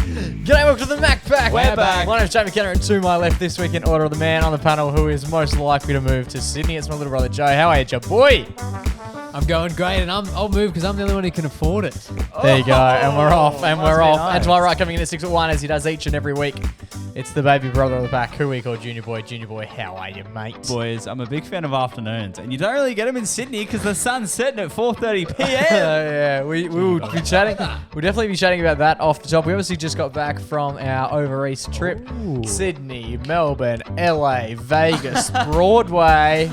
G'day, welcome to the MacPack. We're back. My name's Jamie Kenner, and to my left this week in order of the man on the panel who is most likely to move to Sydney. It's my little brother Joe. How are you, Joe boy? I'm going great, and I'll move because I'm the only one who can afford it. There you go, and we're off, and we're off. nice. And to my right, coming in at 6'1", as he does each and every week, it's the baby brother of the pack, who we call Junior Boy. Junior Boy, how are you, mate? Boys, I'm a big fan of afternoons, and you don't really get them in Sydney because the sun's setting at 4:30 p.m. Yeah, we will be chatting. We'll definitely be chatting about that off the top. We obviously just got back from our over east trip. Sydney, Melbourne, LA, Vegas, Broadway,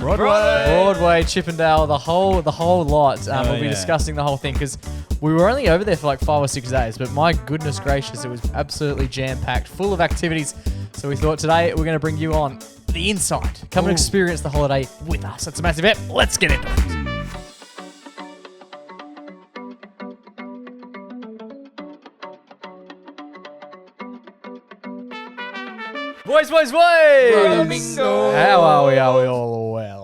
Chippendale, the whole lot. We'll be discussing the whole thing because we were only over there for like 5 or 6 days, but my goodness gracious, it was absolutely jam-packed, full of activities. So we thought today we're going to bring you on the inside. Come and experience the holiday with us. It's a massive ep. Let's get into it. Boys! Bingo. How are we? Are we all well?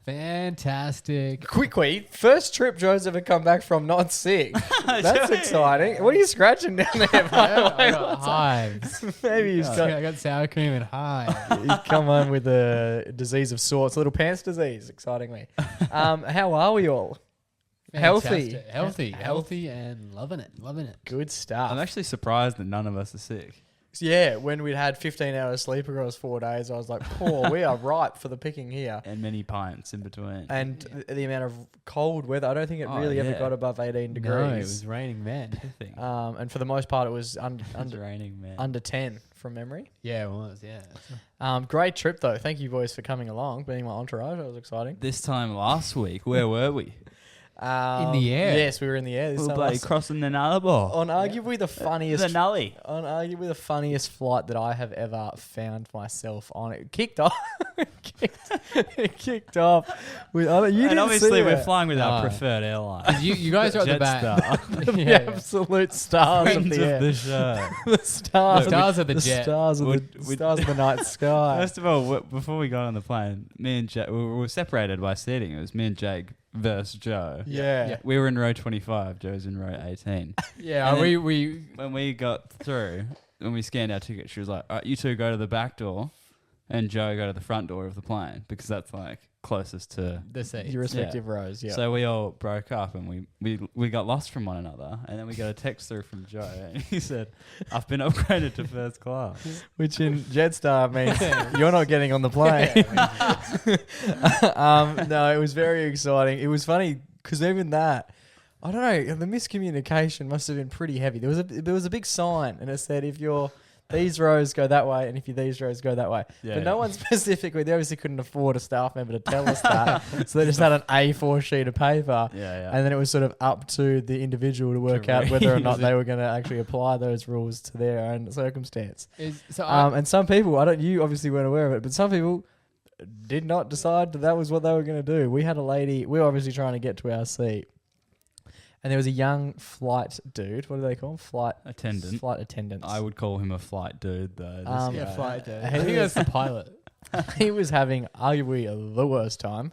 Fantastic. Quickly, first trip Joe's ever come back from not sick. That's exciting. What are you scratching down there? By the way? I got hives. Maybe you've got, I got sour cream and hives. you come home with a disease of sorts, a little pants disease, excitingly. How are we all? Healthy. Healthy, and loving it. Good stuff. I'm actually surprised that none of us are sick. Yeah, when we'd had 15 hours sleep across 4 days, I was like, "Poor, we are ripe for the picking here." And many pints in between. And the amount of cold weather, I don't think it really ever got above 18 degrees. No, it was raining men. And for the most part, it was raining, man. under 10 from memory. Yeah, it was, yeah. Great trip, though. Thank you, boys, for coming along, being my entourage. That was exciting. This time last week, where were we? In the air. Yes, we were in the air. We were bloody crossing the Nullarbor. On arguably the funniest... The Nully. On arguably the funniest flight that I have ever found myself on. It kicked off. It kicked off with other. You And didn't obviously see we're it. flying with our No. preferred airline. You guys are at the back. Jetstar. The Yeah. absolute stars of Friends the air. of the show. The stars. The stars of the the jet. stars of the stars of the night sky. First of all, before we got on the plane, me and Jake, we were separated by seating. It was me and Jake versus Joe. Yeah. We were in row 25. Joe's in row 18. Yeah, And then- we When we got through, when we scanned our ticket, she was like, "All right, you two go to the back door, and Joe go to the front door of the plane because that's like closest to." the seats. Your respective rows. Yeah. So we all broke up and we got lost from one another, and then we got a text through from Joe, and he said, "I've been upgraded to first class." Which in Jetstar means you're not getting on the plane. No, it was very exciting. It was funny because even that, I don't know, the miscommunication must have been pretty heavy. There was a big sign, and it said if you're these rows go that way, and if you these rows go that way. Yeah. But no one specifically. They obviously couldn't afford a staff member to tell us that, so they just had an A4 sheet of paper. Yeah. And then it was sort of up to the individual to work out whether or not they were going to actually apply those rules to their own circumstance. And some people, you obviously weren't aware of it, but some people did not decide that was what they were going to do. We had a lady, we were obviously trying to get to our seat, and there was a young flight dude. What do they call him? Flight attendant. I would call him a flight dude, though. flight day. I He think was- that's the pilot. He was having arguably the worst time.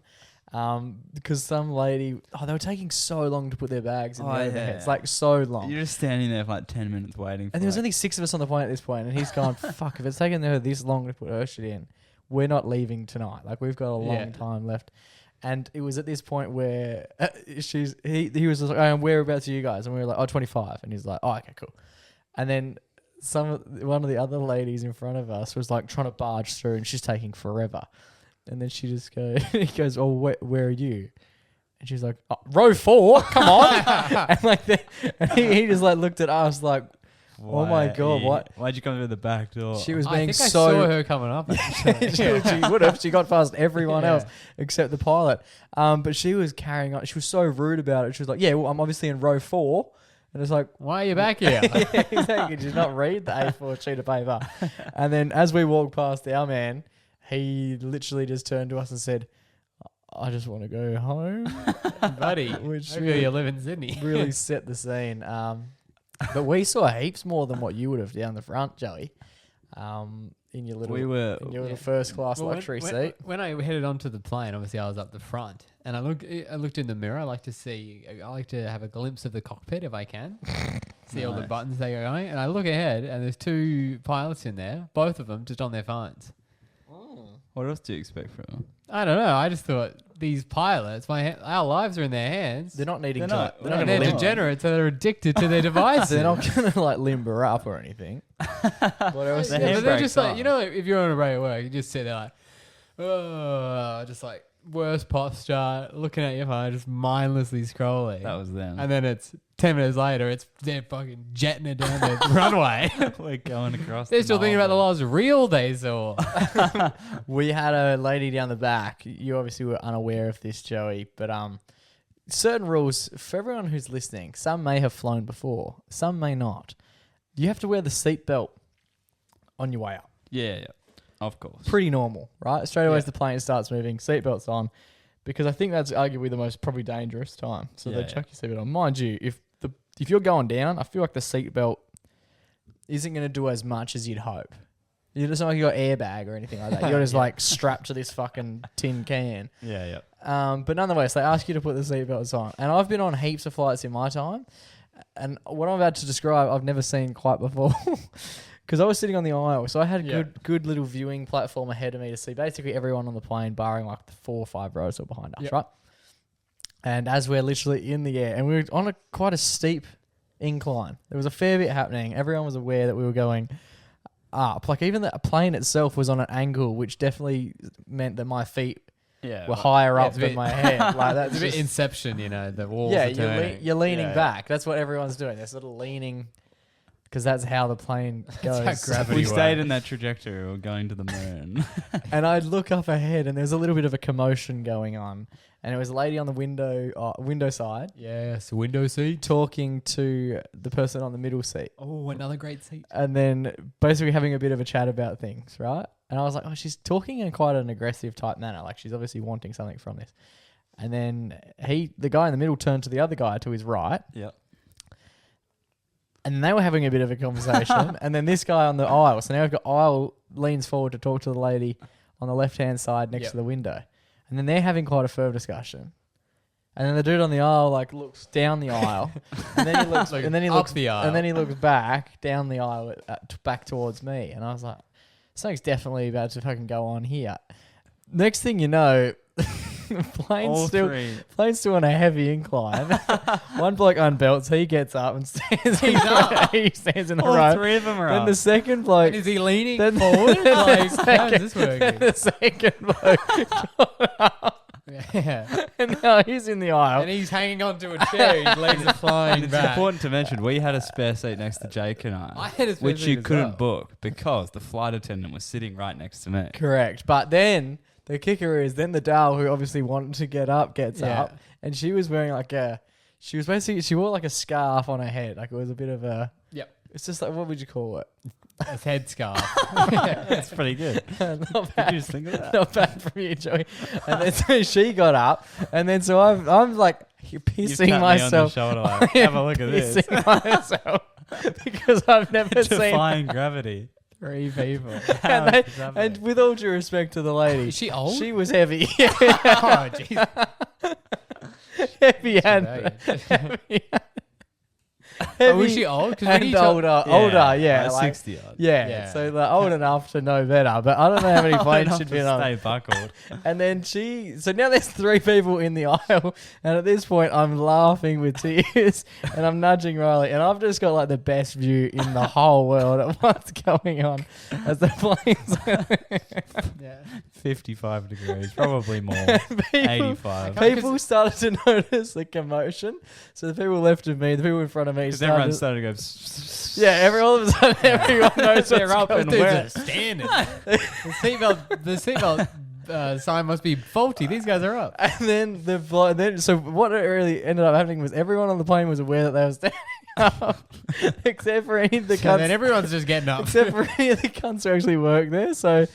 Because some lady, they were taking so long to put their bags in the overheads, yeah. like so long. You're just standing there for like 10 minutes waiting. And there was only 6 of us on the plane at this point, and he's gone, fuck, if it's taken her this long to put her shit in, we're not leaving tonight. Like, we've got a long time left. And it was at this point where he was just like, oh, and whereabouts are you guys? And we were like, 25. And he's like, oh, okay, cool. And then one of the other ladies in front of us was like trying to barge through, and she's taking forever. And then she just he goes, oh, where are you? And she's like, row 4, come on. And he just like looked at us like, oh my God, what? Why'd you come through the back door? She was I being think I so... saw her coming up. Actually. she would have. She got past everyone Yeah. else except the pilot. But she was carrying on. She was so rude about it. She was like, yeah, well, I'm obviously in row 4. And it's like... Why are you back here? Yeah, exactly. Did you not read the A4 sheet of paper? And then as we walked past our man, he literally just turned to us and said, I just want to go home. Buddy, Which maybe you live in Sydney. really set the scene. But we saw heaps more than what you would have down the front, Joey. In your little, first class luxury seat. When I headed onto the plane, obviously I was up the front, and I looked in the mirror. I like to have a glimpse of the cockpit if I can. See all the buttons they are going. And I look ahead, and there's 2 pilots in there, both of them just on their phones. What else do you expect from them? I don't know. I just thought these pilots, our lives are in their hands. They're not needing They're to. not- They're not They're going to degenerate, so they're addicted to their devices. They're not going to like limber up or anything. What else? The Yeah, but they're just handbrake's like, on. you know, if you're on a break at work, you just sit there like, just like worst posture, looking at your phone, just mindlessly scrolling. That was them. And then it's 10 minutes later, they're fucking jetting it down the runway. We're going across. They're still thinking about the last reel they saw. We had a lady down the back. You obviously were unaware of this, Joey, but certain rules for everyone who's listening. Some may have flown before, some may not. You have to wear the seatbelt on your way up. Yeah, of course. Pretty normal, right? Straight away Yeah. as the plane starts moving, seatbelts on, because I think that's arguably the most probably dangerous time. So they chuck your seatbelt on. Mind you, if you're going down, I feel like the seatbelt isn't going to do as much as you'd hope. It's not like you got airbag or anything like that. You're just like strapped to this fucking tin can. Yeah. But nonetheless, they ask you to put the seatbelts on. And I've been on heaps of flights in my time. And what I'm about to describe, I've never seen quite before. Because I was sitting on the aisle. So I had a good little viewing platform ahead of me to see basically everyone on the plane, barring like the 4 or 5 rows that were behind us, right? And as we're literally in the air, and we were on quite a steep incline. There was a fair bit happening. Everyone was aware that we were going up. Like even the plane itself was on an angle, which definitely meant that my feet were higher up than my head. Like that's It's a bit just, Inception, you know, the walls yeah, are turning. you're leaning Yeah. back. That's what everyone's doing. They're sort of leaning because that's how the plane goes. how gravity We works. stayed in that trajectory. We were going to the moon. And I'd look up ahead, and there's a little bit of a commotion going on. And it was a lady on the window side Yes, window seat. talking to the person on the middle seat. Oh, another great seat. And then basically having a bit of a chat about things, right? And I was like, oh, she's talking in quite an aggressive type manner. Like she's obviously wanting something from this. And then the guy in the middle turned to the other guy to his right. Yep. And they were having a bit of a conversation. And then this guy on the aisle. So now we've got aisle leans forward to talk to the lady on the left-hand side next to the window. And then they're having quite a further discussion. And then the dude on the aisle like looks down the aisle, and then he looks, and then he up looks, the aisle. and then he looks back down the aisle, back towards me. And I was like, something's definitely about to fucking go on here. Next thing you know, plane's still on a heavy incline. One bloke unbelts, he gets up and stands. He stands in the All row. 3 of them are Then up. the second bloke. And is he leaning Then- forward? Like, then how is this working? the second bloke got up, Yeah. and now he's in the aisle. And he's hanging onto a chair. His legs are flying It's back. important to mention we had a spare seat next to Jake and I I, had a spare which seat you as couldn't well. book because the flight attendant was sitting right next to me. Correct. But then the kicker is then the Dal, who obviously wanted to get up, gets Yeah. up. And she was wearing she wore like a scarf on her head. Like it was a bit of a, Yep. it's just like, what would you call it? A headscarf. That's pretty good. Not Did bad. you just think of that? Not bad from you, Joey. And then so she got up. And then so I'm like You've pissing tapped me on the myself. shoulder, like, have a look at this. Pissing myself because I've never seen Defying gravity. 3 people. And, How is that and with all due respect to the lady, Is she old? she was heavy. Oh, jeez. heavy and Heavy. heavy Oh, was she old? 'Cause when and you talk- older, yeah, like like, 60 odd. yeah. So like old enough to know better, but I don't know how many planes she'd been on. Stay buckled. And then so now there's 3 people in the aisle, and at this point I'm laughing with tears, and I'm nudging Riley, and I've just got like the best view in the whole world of what's going on as the planes. Yeah. 55 degrees, probably more. people, 85. people started to notice the commotion. So the people left of me, the people in front of me, Because everyone started. started to go. Yeah, all of a sudden everyone knows They're what's up going and Dudes where- are standing. The seatbelt sign must be faulty. These guys are up. And then so what really ended up happening was everyone on the plane was aware that they were standing up, except for any of the So then cunts. everyone's just getting up. Except for any of the cunts who actually work there. So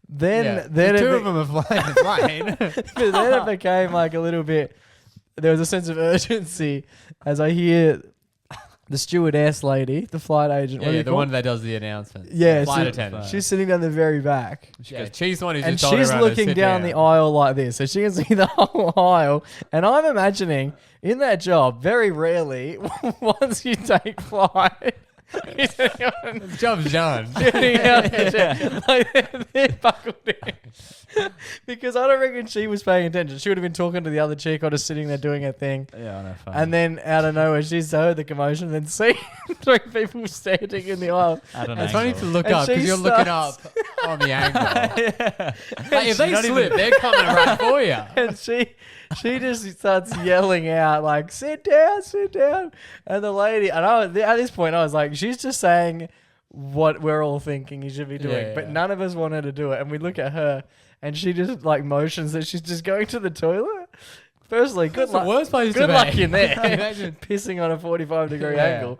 then, Yeah. then The it two be- of them are flying the plane. but then it became like a little bit. There was a sense of urgency as I hear the stewardess lady, the flight agent. Yeah, the one that does the announcements. Yeah, flight so attendant. she's sitting down the very back. Yeah, she's the one who's And just told she's everyone to looking sit down the aisle like this, so she can see the whole aisle. And I'm imagining in that job, very rarely, once you take flight, The job's done. like they're buckled in. Because I don't reckon she was paying attention. She would have been talking to the other chick or just sitting there doing her thing. Yeah, I know. And then out of nowhere, she's heard the commotion and then see 3 people standing in the aisle. It's funny to look And up because she you're looking up starts- on the angle. Like, if they slip, they're coming right for you. And she just starts yelling out like, sit down. And the lady, and at this point I was like, she's just saying what we're all thinking you should be doing. Yeah, but yeah. none of us want her to do it. And we look at her and she just like motions that she's just going to the toilet. Firstly, good That's the luck. worst place to Good be. luck in there. Imagine. Pissing on a 45-degree Yeah. angle.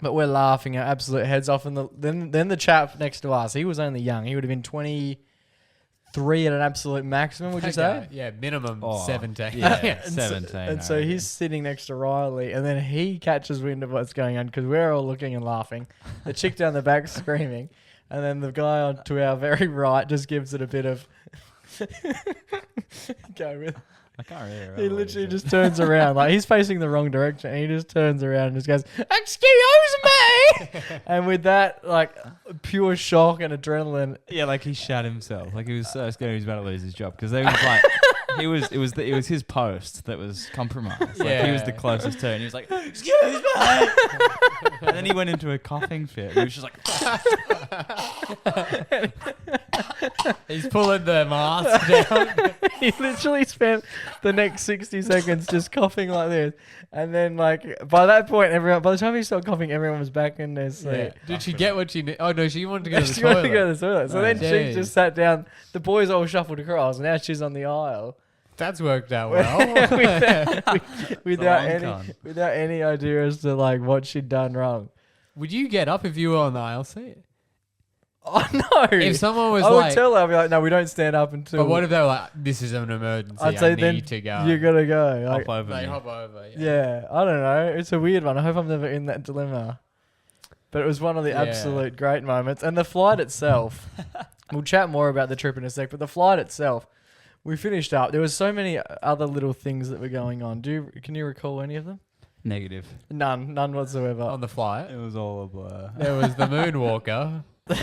But we're laughing our absolute heads off. And then the chap next to us, he was only young. He would have been 23 at an absolute maximum, would you say? Yeah, minimum 17. Yeah, And so- 17. And so he's sitting next to Riley, and then he catches wind of what's going on because we're all looking and laughing. The chick down the back screaming, and then the guy on to our very right just gives it a bit of. Go with. I can't really remember. He what literally said. just turns around, like he's facing the wrong direction, and he just turns around and just goes, "Excuse me!" And with that, like pure shock and adrenaline, Yeah, like he shat himself. Like he was so scared he was about to lose his job because they was like, it was his post that was compromised. Like he was the closest to it. And he was like, "Excuse me!" And then he went into a coughing fit. He was just like, He's pulling the mask down. he literally spent the next 60 seconds just coughing like this, and then like by that point, by the time he started coughing, everyone was back in their seat. Yeah. Did she get what she needed? Oh, no, she wanted to go to the She wanted toilet. to go to the toilet. So Oh, then she jeez. just sat down. The boys all shuffled across. Now she's on the aisle. That's worked out well. without any idea as to like what she'd done wrong. Would you get up if you were on the aisle seat? Oh no! If someone was I would like, tell her, I'd be like, no, we don't stand up until. but what if they were like, this is an emergency, I'd say I then need to go. you gotta go. Like, hop over They me. hop over. yeah, I don't know. It's a weird one. I hope I'm never in that dilemma. But it was one of the Yeah. absolute great moments. And the flight itself, we'll chat more about the trip in a sec, but the flight itself, we finished up. There was so many other little things that were going on. Can you recall any of them? Negative. None whatsoever. On the flight, It was all a blur. there was the moonwalker. Who?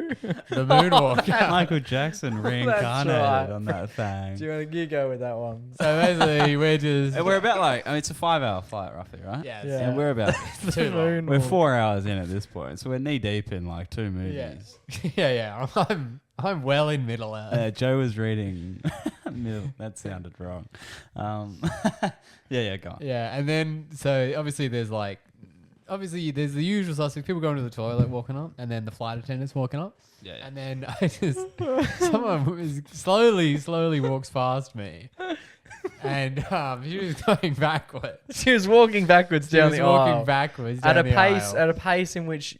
The moonwalker. Michael Jackson reincarnated right. on that thing. Do you want to go with that one? So basically, we're just. And we're about like, I mean, it's a 5-hour flight roughly, right? Yeah. Yeah. And we're about, Too long. we're 4 hours in at this point, so we're knee deep in like 2 movies. Yeah. I'm well in middle out. Joe was reading. That sounded wrong. Yeah, go on. Yeah, and then so obviously there's the usual suspects, people going to the toilet, walking up, and then the flight attendants walking up, Yeah. and then someone was slowly walks past me, and she was going backwards. She was walking backwards She down was the walking aisle backwards at down a the pace aisle. in which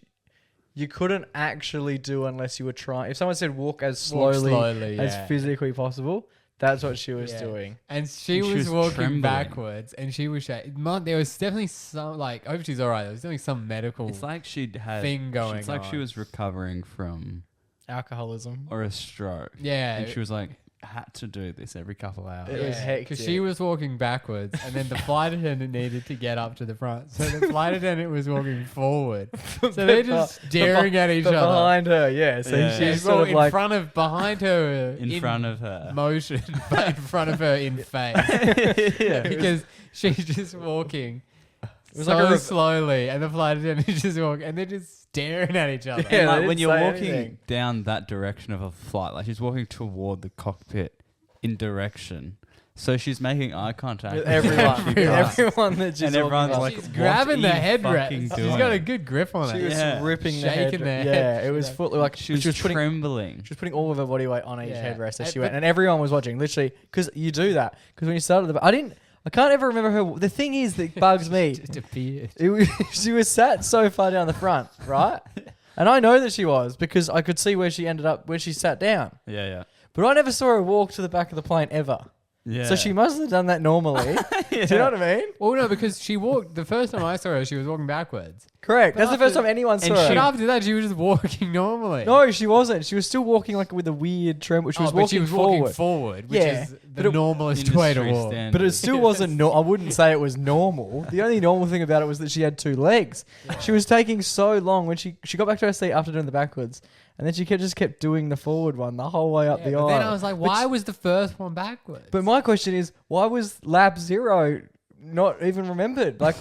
you couldn't actually do unless you were trying. If someone said walk as Walk slowly as yeah. physically possible, that's what she was Yeah. doing. And she And she was was walking trembling. backwards, and she was there was definitely some, like, I hope she's alright. There was definitely some medical It's like she'd had thing going It's like she on. was recovering from Alcoholism. or a stroke. Yeah. And she was like, had to do this every couple hours. It was hectic. Because she was walking backwards, and then the flight attendant needed to get up to the front. So the flight attendant was walking forward. So they're just staring at each But other. behind her, yeah. So Yeah. she's So sort of like behind her, In front of her. motion, but in front of her in face, yeah, because she's just walking was so like a slowly, and the flight attendant is just walking, and they're just staring at each other. Yeah, And, they like, when didn't you're say walking anything. down that direction of a flight, like she's walking toward the cockpit in direction. So she's making eye contact with with everyone, everybody with else. everyone that she's And everyone's walking like, She's what grabbing the are you headrest. fucking She's doing? got a good grip on she it. was Yeah. ripping Shaking the the head. head. Yeah, it was full, like She was putting trembling. She was putting all of her body weight on each Yeah. headrest as she But- went, and everyone was watching. Literally, because you do that. Because when you started I can't ever remember her. The thing is that bugs me. Just appeared. She was sat so far down the front, right? And I know that she was because I could see where she ended up, where she sat down. Yeah. But I never saw her walk to the back of the plane ever. Yeah. So she must have done that normally. Do you know what I mean? Well, no, because she walked. The first time I saw her, she was walking backwards. Correct. But That's the first after- time anyone saw But her. after that, she was just walking normally. No, she wasn't. She was still walking like with a weird tremble. She was but she walking was forward. walking forward, which Yeah, is but the it- normalest way to Industry walk. standard. But it still wasn't. I wouldn't say it was normal. The only normal thing about it was that she had 2 legs. She was taking so long when she got back to her seat after doing the backwards, and then she just kept doing the forward one the whole way up the but aisle. then I was like, why was the first one backwards? But my question is, why was lap 0 not even remembered? Like,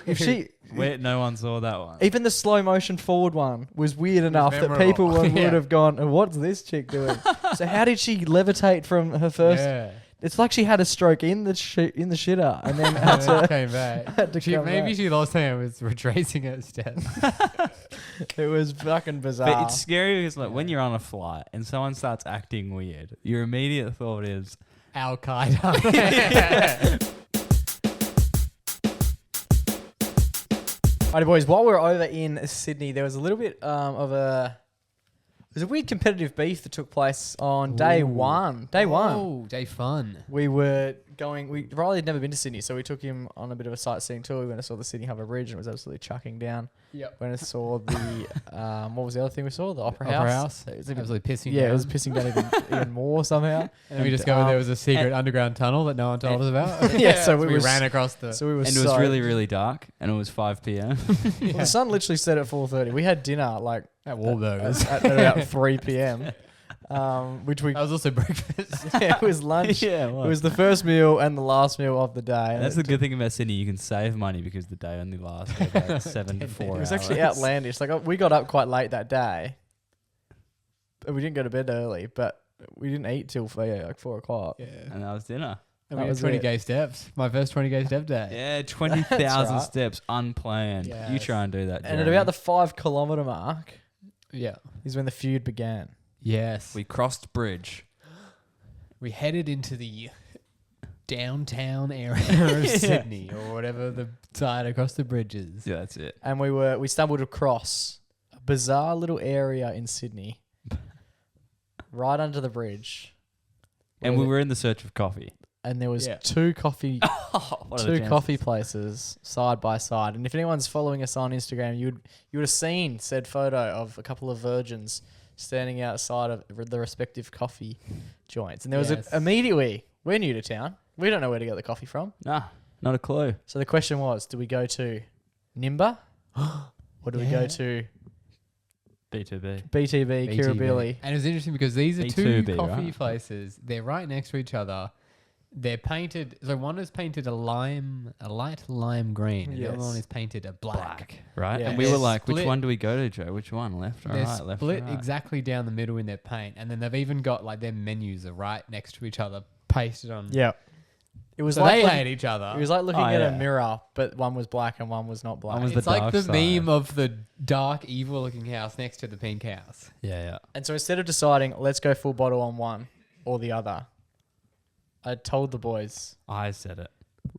if she. Wait, no one saw that one. Even the slow motion forward one was weird enough that memorable. people would Yeah. have gone, oh, what's this chick doing? So how did she levitate from her first? Yeah. It's like she had a stroke in the shitter and then had And then to, came back. had to come Maybe back. she lost her and was retracing her steps. It was fucking bizarre. But it's scary because like when you're on a flight and someone starts acting weird, your immediate thought is, Al Qaeda. Alrighty, boys. While we were over in Sydney, there was a little bit of a. There's a weird competitive beef that took place on day one. Day one. Oh, day fun. We were going. Riley had never been to Sydney, so we took him on a bit of a sightseeing tour. We went and saw the Sydney Harbour Bridge, and it was absolutely chucking down. Yep. Went and saw the. What was the other thing we saw? The Opera Opera House. House. It was even, Absolutely pissing yeah, down. it was pissing down even more somehow. And we discovered there was a secret underground tunnel that no one told us about. Yeah, so we ran across the. So we were. and it was really, really dark, and it was 5 p.m. Well, the sun literally set at 4:30. We had dinner like at Wahlburgers. at about 3 p.m. Which we That was also breakfast. yeah, it was lunch. Yeah, It was the first meal and the last meal of the day. And that's the good thing about Sydney. You can save money because the day only lasts about 7 to 4 It hours. was actually outlandish. Like we got up quite late that day. And we didn't go to bed early, but we didn't eat till like 4 o'clock. Yeah. And that was dinner. And That we had was 20K it. steps. My first 20K step day. Yeah, 20,000 right. steps unplanned. You Yes. try and do that. And at Jeremy. about the 5 kilometre mark Yeah. is when the feud began. Yes. We crossed bridge. We headed into the downtown area of Sydney or whatever the side across the bridges. Yeah, that's it. And we stumbled across a bizarre little area in Sydney. Right under the bridge. And where we were in the search of coffee. and there was Yeah. 2 coffee What are the 2 chances? coffee places side by side. And if anyone's following us on Instagram, you would have seen said photo of a couple of virgins standing outside of the respective coffee joints. And there was Yes. immediately, we're new to town. We don't know where to get the coffee from. Nah, not a clue. So the question was, do we go to Nimba or do we go Yeah. to B2B. BTB, Kirribilli? And it was interesting because these are B2B, two coffee right? places. They're right next to each other. They're painted. So one is painted a light lime green, and the other Yes. one is painted a black. Right? Yeah. And we They're were like, which split- one do we go to, Joe? Which one? Left or They're right? Left or split right? exactly down the middle in their paint, and then they've even got like their menus are right next to each other, pasted on. Yeah. It was So like they looking, hate each other. it was like looking Oh, at yeah. a mirror, but one was black and one was not black. One was It's the like dark the side. meme of the dark, evil-looking house next to the pink house. Yeah, yeah. And so instead of deciding, let's go full bottle on one or the other, I told the boys, I said it.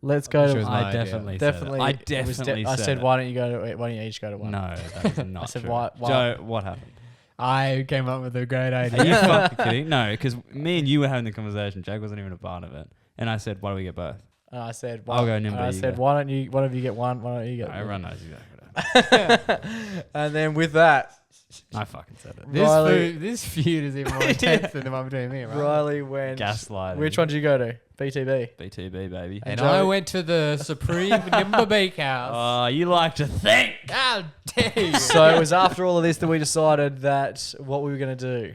let's go I'm sure to it's my I idea. definitely definitely. said it. I it was definitely I said said, it. why don't you each go to one? No, that is not I said, true. why- Joe, what happened? I came up with a great Are idea. you fucking kidding? No, because me and you were having the conversation. Jake wasn't even a part of it. And I said, why don't we get both? And I said, I'll go Nimba, and I you said, go. why don't you get one? Why don't you get No, one? everyone knows exactly what happened. And then with that, I fucking said it. This feud is even more intense than the one between me and Riley. Riley went. Gaslighting. Which one did you go to? BTB. BTB, baby. And Joe- I went to the Supreme Nimba Bakehouse. Oh, you like to think. How dare you? So it was after all of this that we decided that what we were going to do,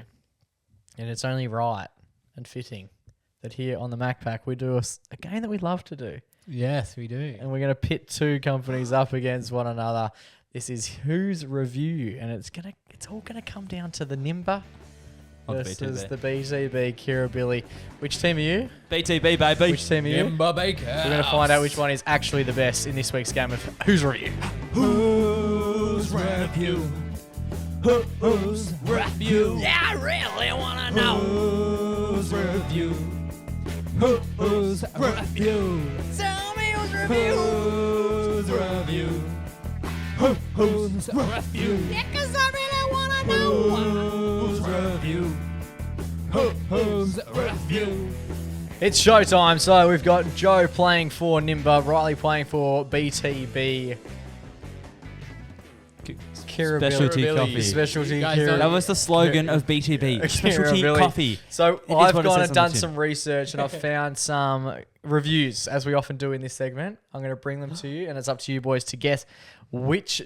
and it's only right and fitting that here on the MacPack we do a game that we love to do. Yes, we do. And we're going to pit 2 companies up against one another. This is Who's Review, and it's all gonna come down to the Nimba Or the versus BTB. the BTB Kirribilli. Which team are you? BTB, baby. Which team are you? Nimba Bakehouse. We're gonna find out which one is actually the best in this week's game of Who's Review. Who's review? Who's review? Yeah, I really want to know. Who's review? Who's review? Tell me who's review. Who's review? Who's review? Yeah, 'cause I really want to know. Who's review? Who's review? It's showtime. So we've got Joe playing for Nimba, Riley playing for BTB. Specialty coffee. Specialty That was the slogan of BTB. Specialty coffee. So I've gone and done some research and I've found some reviews, as we often do in this segment. I'm going to bring them to you, and it's up to you boys to guess which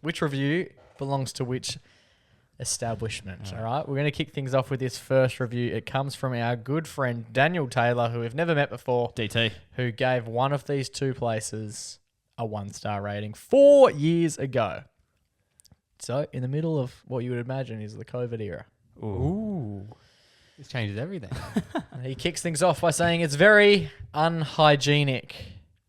review belongs to which establishment. All right, we're going to kick things off with this first review. It comes from our good friend Daniel Taylor, who we've never met before. DT. Who gave one of these two places a 1-star rating 4 years ago. So, in the middle of what you would imagine is the COVID era. Ooh. This changes everything. He kicks things off by saying, it's very unhygienic.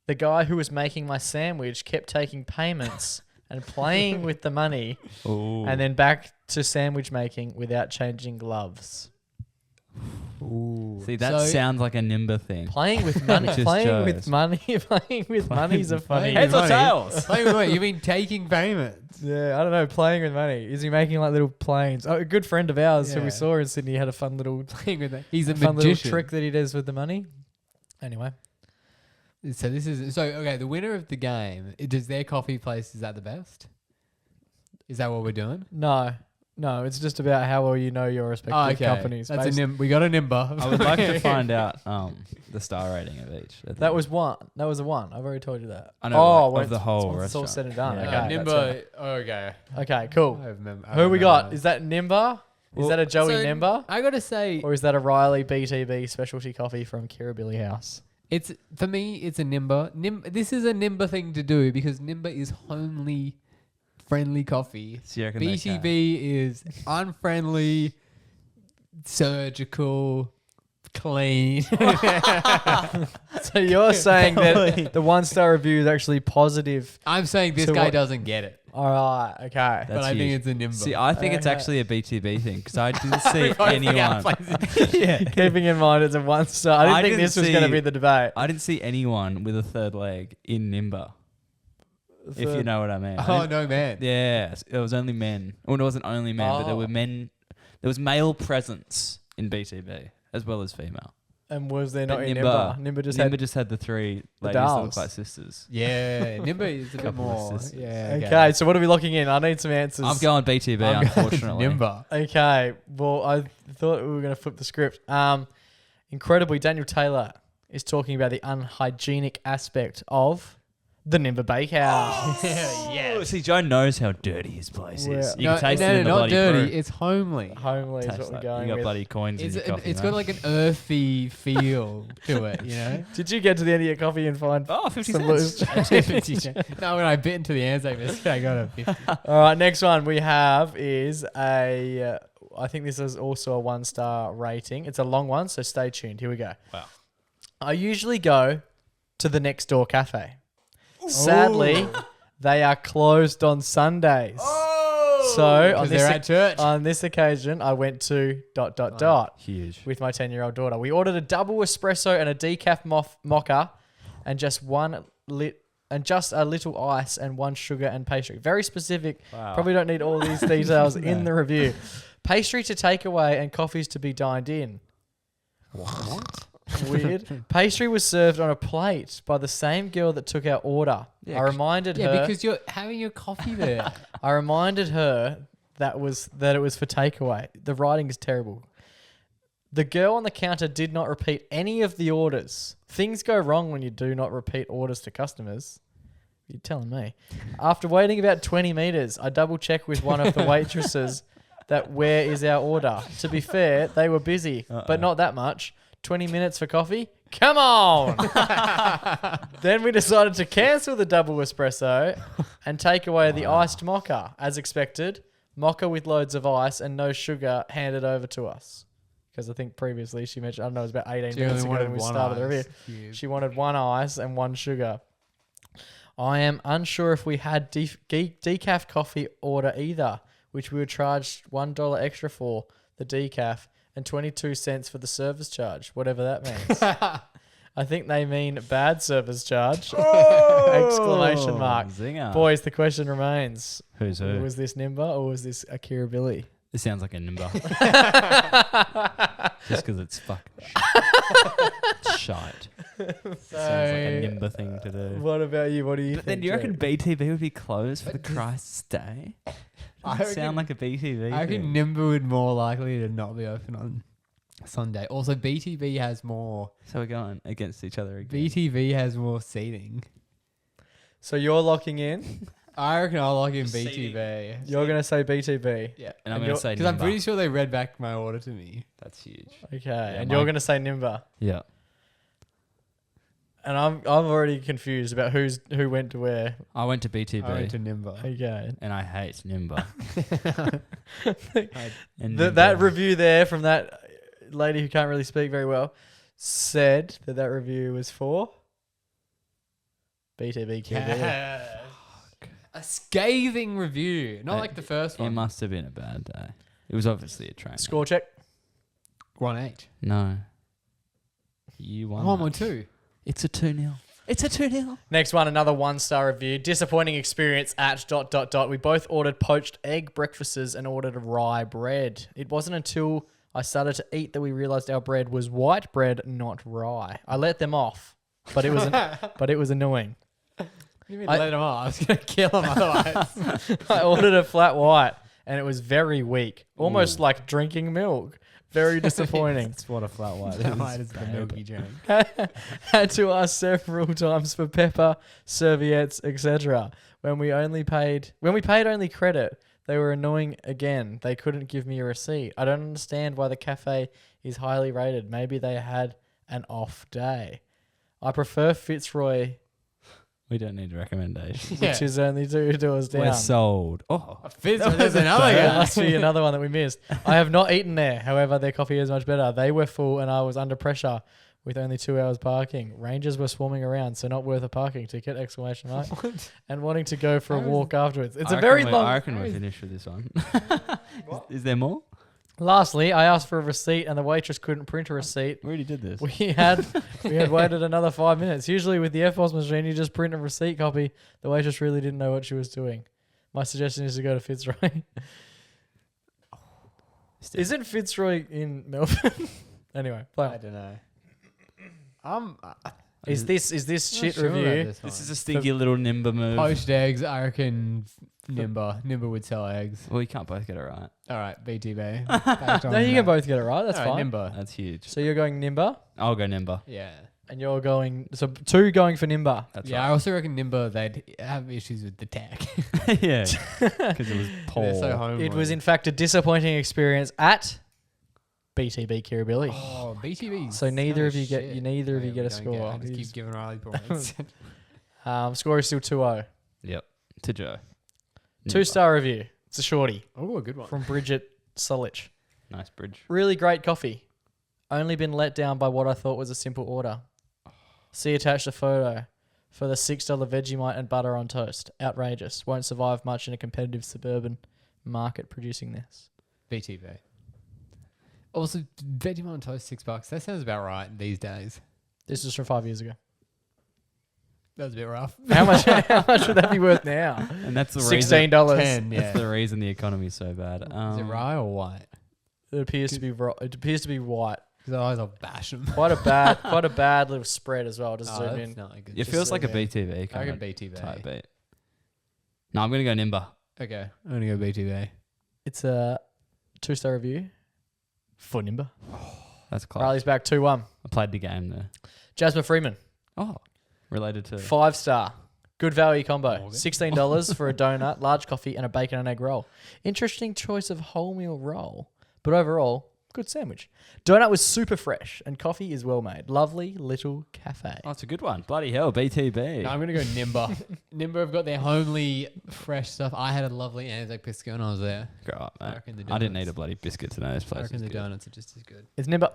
The guy who was making my sandwich kept taking payments and playing with the money and then back to sandwich making without changing gloves. Ooh. See, that sounds like a Nimba thing. Playing with money. Playing with money's a funny. Heads or tails? Playing with money. You mean taking payments? Yeah, I don't know. Playing with money. Is he making like little planes? Oh, a good friend of ours who we saw in Sydney had a fun little playing with it. He's a fun magician. little trick that he does with the money. Anyway. So okay, the winner of the game, does their coffee place, is that the best? Is that what we're doing? No, it's just about how well you know your respective companies. That's we got a Nimba. I would like to find out the star rating of each. That was one. That was a 1. I've already told you that. I know, of the whole restaurant. It's all said and done. Yeah. Okay, Nimba. Okay. Okay, cool. I Who we got? Is that Nimba? Is that a Joey Nimba? I gotta say, or is that a Riley BTB specialty coffee from Kirribilli House? For me, it's a Nimba. This is a Nimba thing to do because Nimba is homely friendly coffee. BTB is unfriendly, surgical, clean. So you're saying that the 1-star review is actually positive? I'm saying this guy doesn't get it. All right, okay. But I think it's a Nimba. See, I think it's actually a BTB thing because I didn't see anyone. Keeping in mind it's a 1-star. I didn't think this was going to be the debate. I didn't see anyone with a third leg in Nimba. If you know what I mean. Oh, no, man. Yeah, it was only men. Well, it wasn't only men, but there were men. There was male presence in BTB as well as female. And was there not in Nimba? Nimba just had the three ladies that look like sisters. Yeah, Nimba is a bit more. Yeah. Okay, so what are we locking in? I need some answers. I'm going BTB, unfortunately. Nimba. Okay, well, I thought we were going to flip the script. Incredibly, Daniel Taylor is talking about the unhygienic aspect of the Nimba Bakehouse. Yeah. See, Joe knows how dirty his place is. You can taste it in the not bloody dirty. brew. It's homely. Homely is what we're going with. You got bloody coins in your coffee. It's got like an earthy feel to it, you know? Did you get to the end of your coffee and find 50 some cents? 50 cents? No, when I bit into the Anzac biscuit, I got a 50. All right, next one we have is I think this is also a 1-star rating. It's a long one, so stay tuned. Here we go. Wow. I usually go to the next door cafe. Sadly, they are closed on Sundays. So on this occasion, I went to ... Huge. with my 10-year-old daughter. We ordered a double espresso and a decaf mocha, and just a little ice and 1 sugar and pastry. Very specific. Wow. Probably don't need all these details in the review. Pastry to take away and coffees to be dined in. What? Weird. Pastry was served on a plate by the same girl that took our order. Yeah, I reminded her. because you're having your coffee there. I reminded her that it was for takeaway. The writing is terrible. The girl on the counter did not repeat any of the orders. Things go wrong when you do not repeat orders to customers. You're telling me. After waiting about 20 meters, I double checked with one of the waitresses that where is our order. To be fair, they were busy, but not that much. 20 minutes for coffee? Come on! Then we decided to cancel the double espresso and take away the iced mocha. As expected, mocha with loads of ice and no sugar handed over to us. Because I think previously she mentioned, I don't know, it was about 18 minutes ago when we started the review. She wanted 1 ice and 1 sugar. I am unsure if we had decaf coffee order either, which we were charged $1 extra for the decaf. And 22 cents for the service charge, whatever that means. I think they mean bad service charge. Exclamation mark. Zinger. Boys, the question remains. Who's who? Was this Nimba or was this Akira Billy? This sounds like a Nimba. Just because it's fucking shit. Shite. Sounds like a Nimba thing to do. What about you? What do you think? But then do you reckon Jake? BTV would be closed for the Christ's Day? Doesn't sound like a BTV I reckon thing. Nimba would more likely to not be open on Sunday. Also, BTV has more. So we're going against each other again. BTV has more seating. So you're locking in. I reckon I'll lock in Seating. BTV. You're gonna say BTV. Yeah, And I'm going to say because I'm Nimba. pretty sure they read back my order to me. That's huge. Okay, and mine- you're gonna say Nimba. Yeah. And I'm already confused about who went to where. I went to BTV. I went to Nimba. Okay. and I hate Nimba. And That Nimba- review there from that lady who can't really speak very well said that review was for BTV QB. A scathing review, not like the first It one. must have been a bad day. It was obviously a train. Score check. 1-8. No. You won. 1-2. It's a 2-0. It's a 2-0. Next one, another 1-star review. Disappointing experience at ... We both ordered poached egg breakfasts and ordered rye bread. It wasn't until I started to eat that we realized our bread was white bread, not rye. I let them off, but it was annoying. You mean let him off? I was going to kill him otherwise. I ordered a flat white and it was very weak, almost like drinking milk. Very disappointing. That's what a flat white is. That might is the milky drink. Had to ask several times for pepper, serviettes, etc. When we paid only credit, they were annoying again. They couldn't give me a receipt. I don't understand why the cafe is highly rated. Maybe they had an off day. I prefer Fitzroy, We don't need a recommendation. Yeah. which is only 2 doors down. We're sold. Oh. There's another There guy. must be another one that we missed. I have not eaten there. However, their coffee is much better. They were full and I was under pressure with only 2 hours parking. Rangers were swarming around, so not worth a parking ticket, exclamation mark. And wanting to go for a walk afterwards. It's a very long... I reckon we're finished with this one. Is there more? Lastly, I asked for a receipt and the waitress couldn't print a receipt. We already did this. We had waited another 5 minutes. Usually with the FOS machine, you just print a receipt copy. The waitress really didn't know what she was doing. My suggestion is to go to Fitzroy. Isn't Fitzroy in Melbourne? Anyway, play on. I don't know. Is this shit sure about review? This is a stinky little Nimba move. Poached eggs, I reckon Nimba. Nimba would sell eggs. Well, you can't both get it right. All right, BTV. Backed on No, you that. can both get it right. That's All right, fine. Nimba. That's huge. So you're going Nimba, I'll go Nimba. Yeah. and you're going... So 2 going for Nimba. That's Yeah, I also reckon Nimba, they'd have issues with the tech. right. Yeah. Because it was poor. They're so homely. It was in fact a disappointing experience at BTB Kirribilli. Oh, BTV. So neither of you get a score. I just keep giving Riley points. Score is still 2-0. Yep. To Joe. 2-star review. It's a shorty Oh, a good one. from Bridget Solich. Nice bridge. Really great coffee. Only been let down by what I thought was a simple order. See attached a photo for the $6 Vegemite and butter on toast. Outrageous. Won't survive much in a competitive suburban market producing this. BTV. Also, Vegemite on toast, $6. That sounds about right these days. This is from 5 years ago. That was a bit rough. How much would that be worth now? And that's the reason. $16. 10, That's yeah. the reason the economy's so bad. Is it rye or white? It appears to be white. Because otherwise I'll bash them. Quite a bad little spread as well. Just zoom in. not good. It feels like a zoom in. BTV I kind reckon of BTV. type beat. No, I'm going to go Nimba. Okay, I'm going to go BTV. It's a 2-star review for Nimba. That's close. Riley's back 2-1. I played the game there. Jasmine Freeman, Oh, related to... 5-star. Good value combo. Morgan. $16 for a donut, large coffee, and a bacon and egg roll. Interesting choice of wholemeal roll, but overall, good sandwich. Donut was super fresh, and coffee is well made. Lovely little cafe. Oh, it's a good one. Bloody hell, BTB. No, I'm going to go Nimba. Nimba have got their homely, fresh stuff. I had a lovely Anzac biscuit when I was there. Grow up, I mate. reckon the I didn't donuts- need a bloody biscuit to know this I place reckon is the good. donuts are just as good. It's Nimba.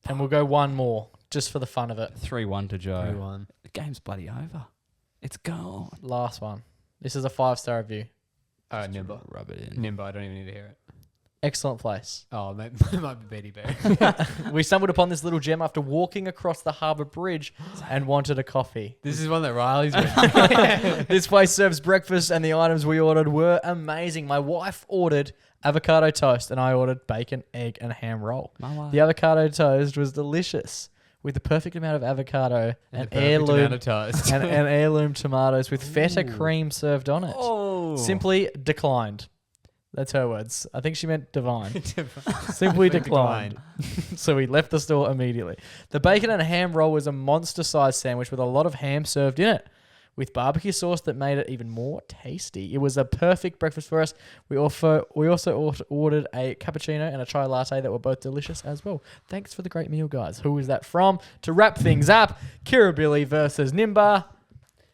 And we'll go one more, just for the fun of it. 3-1 to Joe. 3-1. The game's bloody over. It's gone. Last one. This is a 5-star review. All right, Nimba. Rub it in. Nimba, I don't even need to hear it. Excellent place. Oh, it might be BTV. We stumbled upon this little gem after walking across the harbour bridge and wanted a coffee. This is one that Riley's with. This place serves breakfast and the items we ordered were amazing. My wife ordered avocado toast, and I ordered bacon, egg, and ham roll. My The avocado toast was delicious with the perfect amount of avocado and heirloom toast. and heirloom tomatoes with feta cream served on it. Oh. Simply declined. That's her words. I think she meant divine. Simply declined. So we left the store immediately. The bacon and ham roll was a monster-sized sandwich with a lot of ham served in it, with barbecue sauce that made it even more tasty. It was a perfect breakfast for us. We also ordered a cappuccino and a chai latte that were both delicious as well. Thanks for the great meal, guys. Who is that from? To wrap things up, Kirribilli versus Nimba.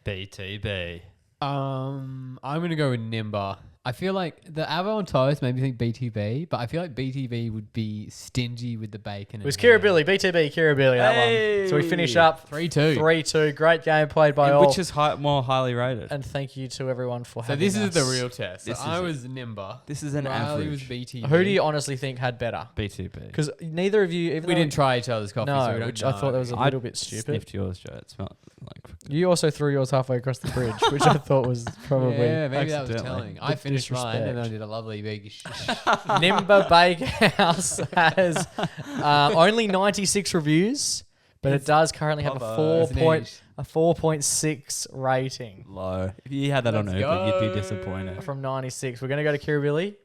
BTB. I'm gonna go with Nimba. I feel like the avo on toast made me think BTB, but I feel like BTB would be stingy with the bacon. It was Kirribilli, BTB, Kirribilli, that one. So we finish up 3-2. 3-2. Great game played by all. Which is more highly rated. And thank you to everyone for So having this us. is the real test. So This I is was Nimba. This is an Riley was average. BTB. Who do you honestly think had better? BTB. Because neither of you, even We though didn't try each other's coffee, so we no, don't which know. I thought that was a little bit stupid. Sniffed yours, Joe. It smelled like... You also threw yours halfway across the bridge, which I thought was probably Yeah, maybe that was accidentally. telling. I finished mine and I disrespect. did a lovely big... Nimba Bakehouse has only 96 reviews, but it does currently have a Bravo. 4.6 rating Low. If you had that on Let's Uber, you'd go. be disappointed. from 96. We're going to go to Kirribilli.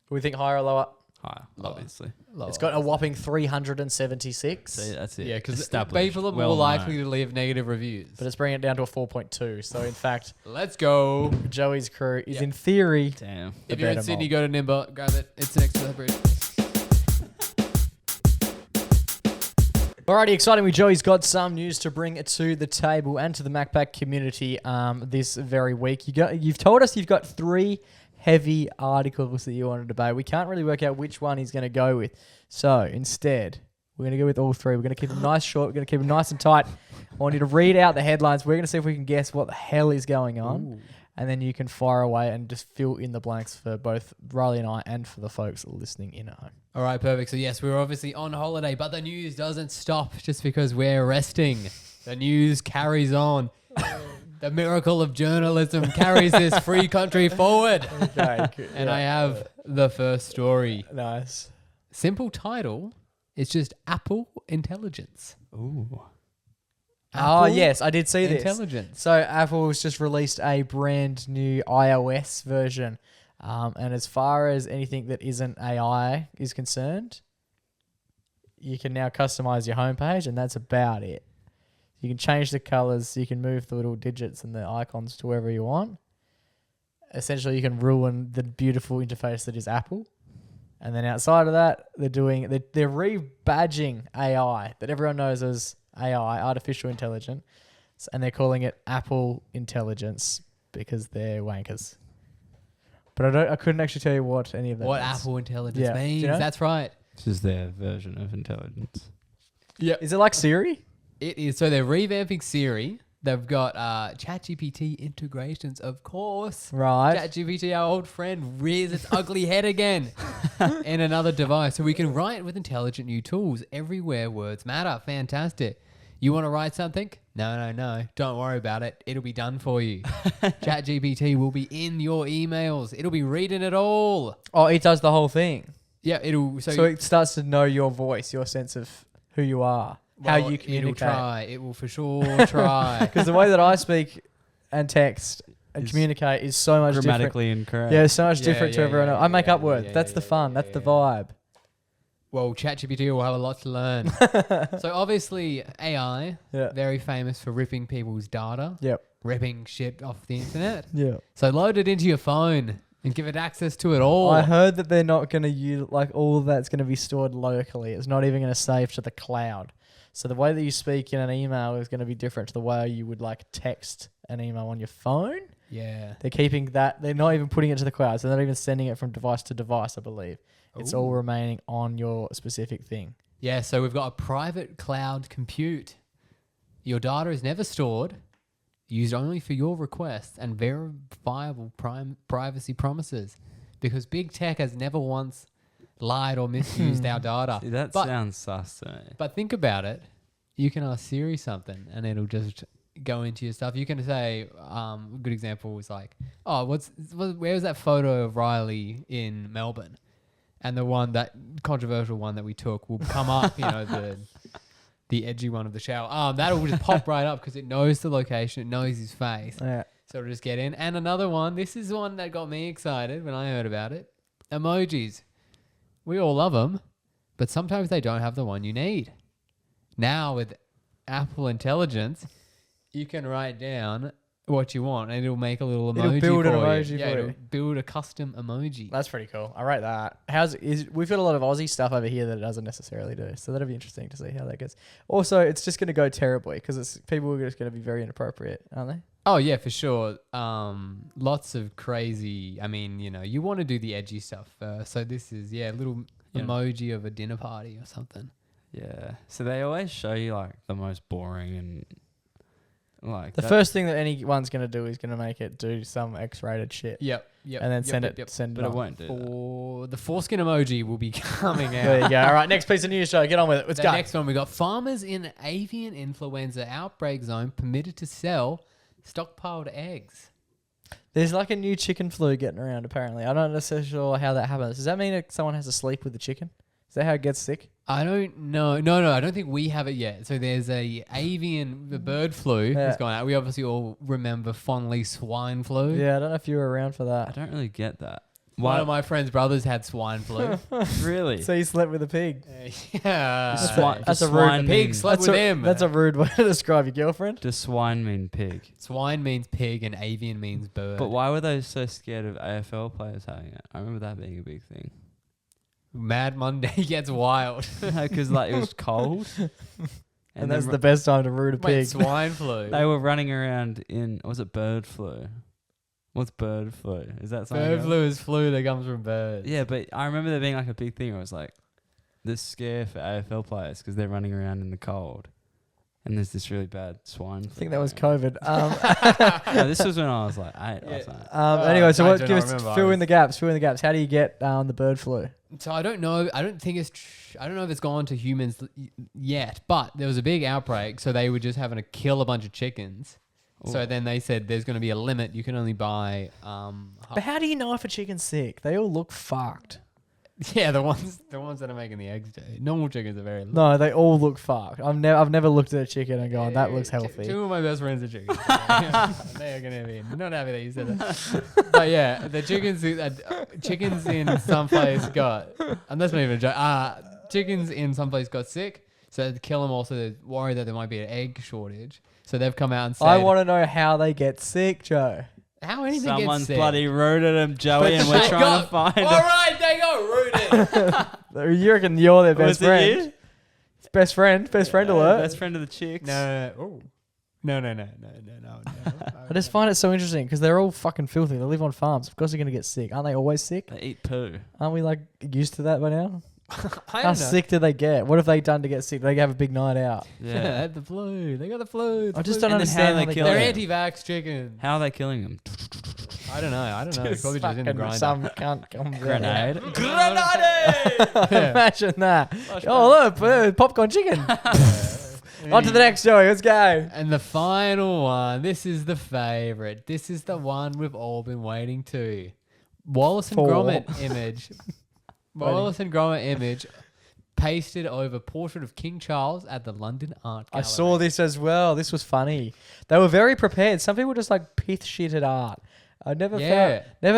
We think higher or lower? Higher, obviously. It's got a whopping 376, See, that's it. Yeah, because Established. people are more Well likely known. to leave negative reviews. but it's bringing it down to a 4.2. So in fact, Let's go. Joey's crew is Yeah. in theory. Damn. If you're in better Sydney, mob. go to Nimba. Grab it. It's next to the bridge. Alrighty, excitingly, Joey's got some news to bring to the table and to the MacPack community this very week. You've told us you've got 3 heavy articles that you want to debate. We can't really work out which one he's going to go with. So instead, we're going to go with all 3. We're going to keep them nice short. We're going to keep them nice and tight. I want you to read out the headlines. We're going to see if we can guess what the hell is going on. Ooh. And then you can fire away and just fill in the blanks for both Riley and I and for the folks listening in at home. All right, perfect. So yes, we're obviously on holiday, but the news doesn't stop just because we're resting. The news carries on. The miracle of journalism carries this free country forward. Okay. And I have the first story. Nice. Simple title. It's just Apple Intelligence. Ooh. Oh, yes, I did see this. Intelligence. So Apple's just released a brand new iOS version. And as far as anything that isn't AI is concerned, you can now customize your homepage, and that's about it. You can change the colors. You can move the little digits and the icons to wherever you want. Essentially, you can ruin the beautiful interface that is Apple. And then outside of that, they're rebadging AI that everyone knows as AI, artificial intelligence, and they're calling it Apple Intelligence because they're wankers. But I couldn't actually tell you what any of that What means. Apple Intelligence Yeah. Do means. you know? That's right. This is their version of intelligence. Yeah. Is it like Siri? It is. So they're revamping Siri. They've got ChatGPT integrations, of course. Right. ChatGPT, our old friend, rears its ugly head again in another device. So we can write with intelligent new tools everywhere words matter. Fantastic. You want to write something? No. Don't worry about it. It'll be done for you. ChatGPT will be in your emails. It'll be reading it all. Oh, it does the whole thing. Yeah, it'll... So it starts to know your voice, your sense of who you are, how you communicate. It'll try. It will for sure try. Because the way that I speak and text and Is communicate is so much different. Grammatically incorrect. Yeah, so much Yeah, different to yeah, everyone yeah, else. I make yeah, up words. yeah, That's yeah, the fun. yeah, That's the yeah. vibe. Well, ChatGPT will have a lot to learn. So obviously AI, Yeah. very famous for ripping people's data, Yep. ripping shit off the internet. Yeah. So load it into your phone and give it access to it all. I heard that they're not going to use, like, all of that's going to be stored locally. It's not even going to save to the cloud. So the way that you speak in an email is going to be different to the way you would, like, text an email on your phone. Yeah. They're keeping that. They're not even putting it to the cloud. So they're not even sending it from device to device, I believe. It's all Ooh. remaining on your specific thing. Yeah, so we've got a private cloud compute. Your data is never stored, used only for your requests and verifiable privacy promises. Because big tech has never once lied or misused our data. See, that But- sounds sus to me. But think about it. You can ask Siri something and it'll just go into your stuff. You can say, a good example was like, oh, where's that photo of Riley in Melbourne? and that controversial one that we took will come up. The edgy one of the shower. That'll just pop right up because it knows the location, it knows his face. Yeah. So it'll just get in. And another one. This is one that got me excited when I heard about it. Emojis. We all love them, but sometimes they don't have the one you need. Now with Apple Intelligence, you can write down what you want and it'll make a little emoji. It'll build for an you. emoji Yeah, for it'll you. build a custom emoji. That's pretty cool. I rate that. We've got a lot of Aussie stuff over here that it doesn't necessarily do. So that'll be interesting to see how that goes. Also, it's just going to go terribly because people are just going to be very inappropriate, aren't they? Oh yeah, for sure. Lots of crazy. I mean, you want to do the edgy stuff first. So this is a little emoji of a dinner party or something. Yeah. So they always show you like the most boring and like The first thing that anyone's going to do is going to make it do some X-rated shit. Yep. And then send it. but it won't do that. For the foreskin emoji will be coming out. There you go. All right, next piece of news, Joe. Get on with it. Let's The go. next one we got: farmers in avian influenza outbreak zone permitted to sell stockpiled eggs. There's like a new chicken flu getting around, apparently. I'm not necessarily sure how that happens. Does that mean that someone has to sleep with the chicken? Is that how it gets sick? I don't know. No, I don't think we have it yet. So there's the bird flu that's gone out. We obviously all remember fondly swine flu. Yeah, I don't know if you were around for I that. don't really get that. One of my friend's brothers had swine flu. Really? So you slept with a pig. Yeah. That's a rude swine pig mean- slept with him. That's a rude way to describe your girlfriend. Does swine mean pig? Swine means pig and avian means bird. But why were they so scared of AFL players having it? I remember that being a big thing. Mad Monday gets wild. Because like it was cold. And that's then the best time to root a Wait, pig. swine flu. they were running around in, was it bird flu? What's bird flu? Is that something Bird else? flu is flu that comes from birds. Yeah, but I remember there being like a big thing. It was like this scare for AFL players because they're running around in the cold. And there's this really bad swine flu. I think that was going COVID. No, this was when I was like 8 or something. Anyway, so I what? do Give not us remember. fill in the gaps. Fill in the gaps. How do you get the bird flu? So I don't know. I don't think I don't know if it's gone to humans yet. But there was a big outbreak, so they were just having to kill a bunch of chickens. So then they said there's going to be a limit. You can only buy. But how do you know if a chicken's sick? They all look fucked. Yeah, the ones that are making the eggs do. Normal chickens are very. No, they all look fucked. I've never looked at a chicken and gone, that looks healthy. Two of my best friends are chickens. They are gonna be not happy that you said that. But yeah, the chickens in some place got, and that's not even a joke. Chickens in some place got sick, so to kill them. Also, they're worried that there might be an egg shortage, so they've come out and said, I want to know how they get sick, Joe. how anything Someone's gets sick. bloody rooted them, Joey, and we're They trying to got- find All right, they got rooted. You reckon you're their best Was it friend? you? Best friend alert. Best friend of the chicks. No. I just find it so interesting because they're all fucking filthy. They live on farms. Of course they're going to get sick. Aren't they always sick? They eat poo. Aren't we like used to that by now? I How don't know. sick do they get? What have they done to get sick? They have a big night out. They Yeah. had the flu. They got the flu. I just don't And then how understand they how they kill get They're it. it. anti-vax chickens. How are they killing them? I don't know. It's probably just in the Fucking grinder. some cunt comes Grenade. out. Imagine that. Oh look, popcorn chicken. On to the next story. Let's go. And the final one. This is the favorite. This is the one we've all been waiting to. Wallace and For. Gromit image. Wallace and Gromit image pasted over portrait of King Charles at the London Art I Gallery. saw this as well. This was funny. They were very prepared. Some people just like pith shit at art. I never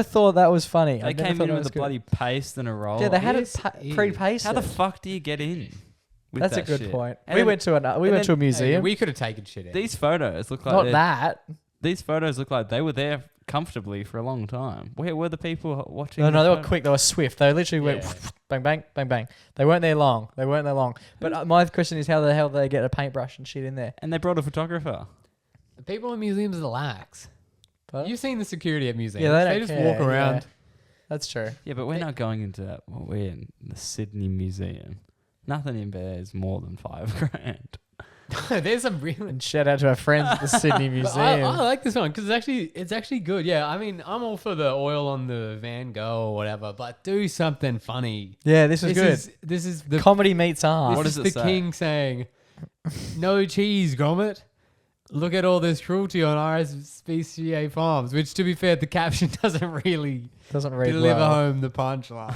thought that was funny. They came in with a bloody paste and a roll. Yeah, they had This it is- pre-pasted. How the fuck do you get in? With That's a that good shit? point. And We then went to a Hey, museum. we could have taken shit out. These photos look like Not they're- that. These photos look like they were there comfortably for a long time. Where were the people watching? No, the they were photo? quick. They were swift. They literally went Yeah. bang, bang, bang, bang. They weren't there long. But my question is, how the hell do they get a paintbrush and shit in there? And they brought a photographer. People in museums are lax. Pardon? You've seen the security at museums. Yeah, they don't just care, walk around. yeah. That's true. Yeah, but we're not going into that. Well, we're in the Sydney Museum. Nothing in there is more than $5,000. There's some real. And shout out to our friends at the Sydney But Museum. I like this one because it's actually good. Yeah, I mean, I'm all for the oil on the Van Gogh or whatever, but do something funny. Yeah, this was good. This is the Comedy meets art. What this does is it the say? king saying, "No cheese, Gromit." look at all this cruelty on RSPCA farms, which, to be fair, the caption doesn't really read deliver well. home the punchline.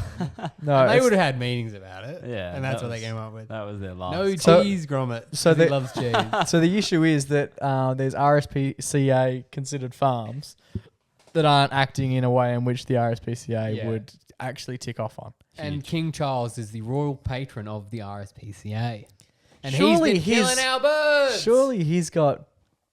No, And they it's- would have had meanings about it. Yeah, And that's that what they was- came up with. That was their last. No So- cheese, Gromit. so So he they- loves cheese. So the issue is that there's RSPCA considered farms that aren't acting in a way in which the RSPCA Yeah. would actually tick off on. And King Charles is the royal patron of the RSPCA. And Surely he's been killing his- our birds. Surely he's got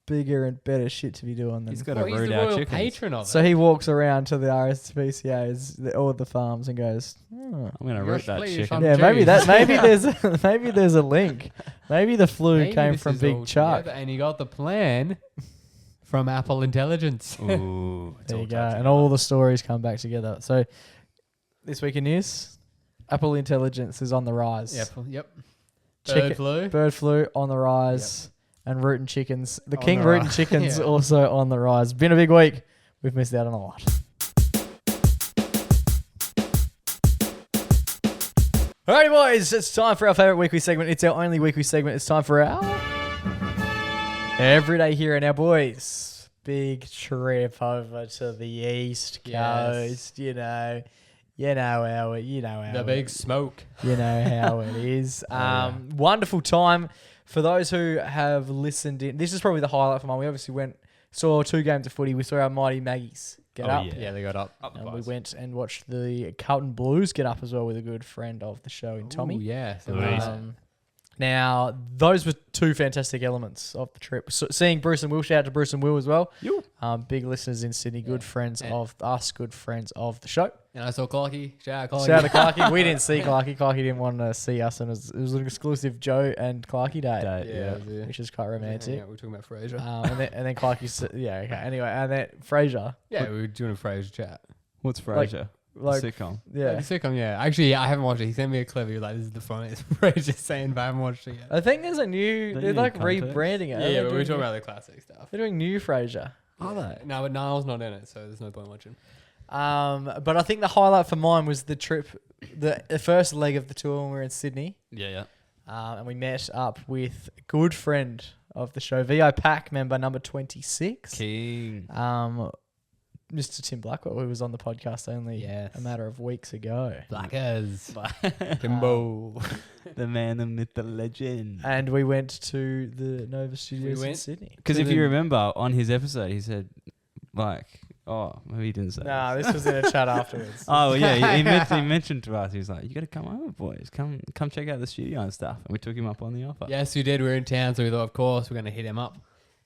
bigger and better shit to be doing than. He's got Well, to he's root the out royal chickens. patron of So it. he walks around to the RSPCA's, all the farms, and goes, "Oh." I'm gonna Yes, root that please, chicken. I'm "Yeah, maybe Jeez. maybe there's a link. Maybe the flu Maybe came this from is Big all Chuck." together, and he got the plan from Apple Intelligence. Ooh, it's There all you go, tied and all the stories come back together. So this week in news, Apple Intelligence is on the rise. Yep. Chicken- Bird flu. Bird flu on the rise, and rootin' chickens. The On king the rootin' rise. chickens Yeah. also on the rise. Been a big week. We've missed out on a lot. Alrighty, boys, it's time for our favourite weekly segment. It's our only weekly segment. It's time for our Everyday Hero. Now, boys, big trip over to the East Yes. Coast. You know how The big smoke. you know how it is. yeah. Wonderful time for those who have listened in. This is probably the highlight for mine. We obviously saw 2 games of footy. We saw our mighty Maggies get up. Yeah, they got up. Up the And we price. went and watched the Carlton Blues get up as well with a good friend of the show in Tommy. Ooh, yeah. So Louise. Now, those were 2 fantastic elements of the trip. So, seeing Bruce and Will, shout out to Bruce and Will as well. Yo. Big listeners in Sydney, good Yeah. friends And- of us, good friends of the show. and I saw Clarky. Shout out Clarky. Shout out to Clarky. We didn't see Clarky. Clarky didn't want to see us, and it was an exclusive Joe and Clarky day, Yeah. which is quite romantic. Yeah, we were talking about Fraser. And then Clarky said, yeah, okay. Anyway, and then Fraser. Yeah, we were doing a Fraser chat. What's Frasier? Like, Sitcom. yeah. The sitcom, yeah. Actually, I haven't watched it. He sent me a clip. He was like, "This is the funniest Fraser saying, but I haven't watched it yet." I think there's a new, The they're new like context? rebranding it. Yeah, but we were talking about the classic stuff. They're doing new Fraser. Are they? No, but Niall's not in it, so there's no point watching. But I think the highlight for mine was the trip, the first leg of the tour when we were in Sydney. Yeah. And we met up with a good friend of the show, VO Pack member number 26. King. Mr. Tim Blackwell, who was on the podcast only Yes. a matter of weeks ago. Blackers. Timbo. The man, the myth, the legend. And we went to the Nova Studios in went- Sydney. Because So if then- you remember on his episode, he said, maybe he didn't say. Nah, this was in a chat afterwards. Oh well, yeah, he mentioned to us. He was like, "You got to come over, boys. Come check out the studio and stuff." And we took him up on the offer. Yes, we did. We were in town, so we thought, of course, we're going to hit him up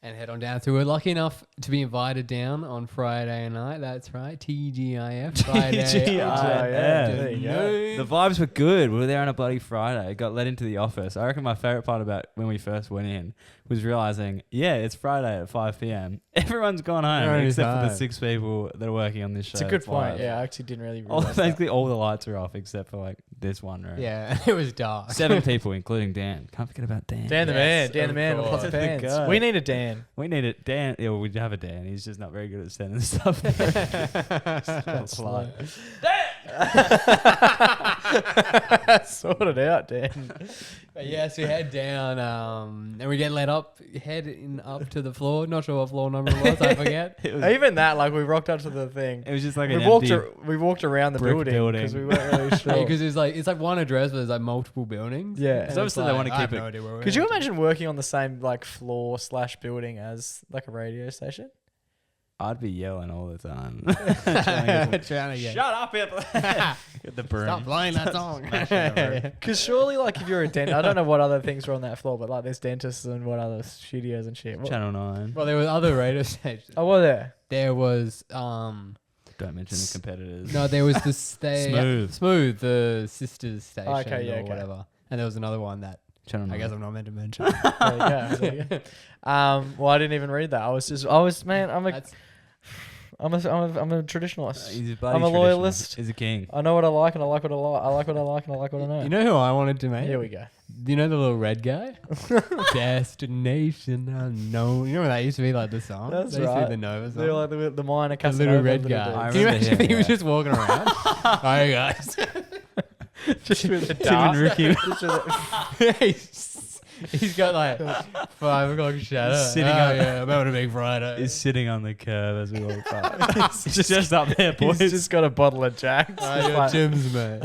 and head on down. So we were lucky enough to be invited down on Friday night. That's right, TGIF. Friday TGIF, there you go. afternoon. The vibes were good. We were there on a bloody Friday. Got let into the office. I reckon my favorite part about when we first went in was realizing, yeah, it's Friday at 5 p.m. Everyone's gone home Everyone's except for the home. 6 people that are working on this show. It's a good at point. 5. Yeah, I actually didn't really All, realize that. basically, all the lights are off except for like this one room. Yeah, it was dark. 7 people, including Dan. Can't forget about Dan. Dan the Yes, man. Dan the of man with lots of course. fans. The guy. We need a Dan. We need it. Dan. Yeah, we have a Dan. He's just not very good at sending stuff. That's slow. Sort it out, Dan. But yes, we head down, and we get heading up to the floor. Not sure what floor number it was. I forget. Even that, like, we rocked up to the thing. It was just like We an walked, empty. we walked around the brick building because we weren't really sure. Because it's like one address, but there's like multiple buildings. Yeah. And Because it's obviously they wanna I have keep it- no idea where we're Could you at. imagine working on the same like floor / building as like a radio station? I'd be yelling all the time. Trying to get- Shut up, Get the broom. Stop playing that song. Because surely, like, if you're a dentist, I don't know what other things are on that floor, but like there's dentists and what other studios and shit. What? Channel 9. Well, there were other radio stations. Oh, were there? There was Don't mention the competitors. no, there was this Smooth. the sisters station Okay, yeah, or okay. whatever, and there was another one that Channel 9. I guess I'm not meant to mention. There you go. There you go. Well, I didn't even read that. Man, I'm a traditionalist. He's a bloody I'm a traditionalist. loyalist. He's a king. I know what I like and I like what I like. I like what I like and I like what I know. You know who I wanted to make? Here we go. You know the little red guy? Destination unknown. You know when that used to be like the song? That's That used to be right. the Nova song. They're like the minor the little red guy. Can you remember imagine if him, he was yeah. just walking around? Hi guys. Just with the Tim and dart. Ricky. Just with He's got like 5 o'clock shadow. Sitting on- I'm having a big Friday. He's sitting on the curb as we walk past. He's just up there, boys. He's just got a bottle of Jack. your Jim's, mate.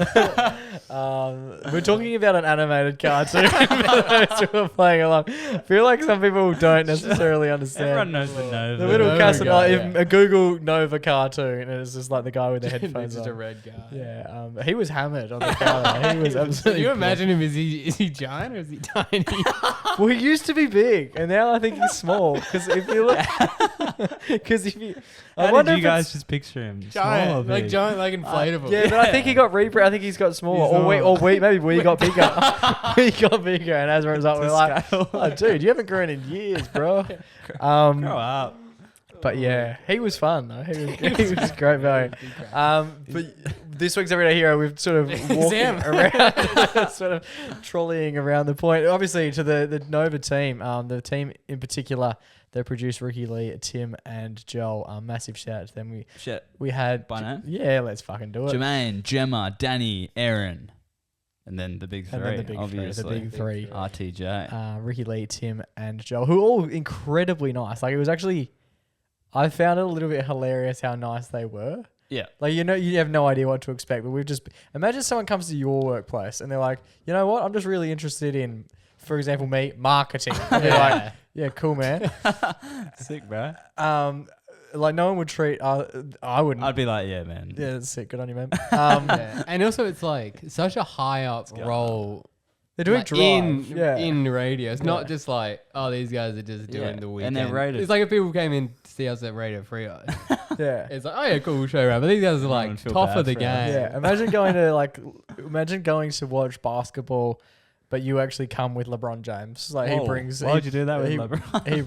We're talking about an animated cartoon for those who are playing along. I feel like some people don't necessarily understand. Everyone knows the Nova. The little Nova cast, guy, a Google Nova cartoon, and it's just like the guy with the It's headphones just on. a red guy. Yeah, he was hammered on the counter. He was absolutely. Can you imagine him? Is he giant or is he tiny? Well, he used to be big, and now I think he's small. Because if you look, I How wonder did you if guys it's- just picture him? Giant, Small or like big? giant, like inflatable. Yeah, but I think he got I think he's got smaller, maybe we got bigger. We got bigger, and as a result, we're like, oh, dude, you haven't grown in years, bro. Grow up. But yeah, he was fun though. He was great value. But this week's Everyday Hero, we've sort of walking around, sort of trolleying around the point. Obviously, to the Nova team, the team in particular, they produced ricki-lee, Tim, and Joel. Massive shout out to them. We had By name? Yeah, let's fucking do it. Jermaine, Gemma, Danny, Aaron. And then the big three, And then the big obviously. three, the big three. RTJ. Ricki-lee, Tim, and Joel, who are all incredibly nice. Like, it was actually, I found it a little bit hilarious how nice they were. Yeah. Like, you have no idea what to expect, but we've just, imagine someone comes to your workplace and they're like, you know what, I'm just really interested in, for example, me, marketing. And you're like, yeah, cool, man. Sick, bro. Like, no one would treat, I wouldn't. I'd be like, yeah, man. Yeah, that's sick. Good on you, man. Yeah. And also, it's like such a high up role. They're doing Like, drive. in radio. It's not just like, oh, these guys are just doing the weekend. And they're rated. It's like if people came in to see us at Radio Free. Yeah. It's like, oh yeah, cool, we'll show you around. But these guys are like would feel top bad of the for game. us. Yeah, imagine going to watch basketball, but you actually come with LeBron James. Like Whoa, why'd you do that with LeBron? He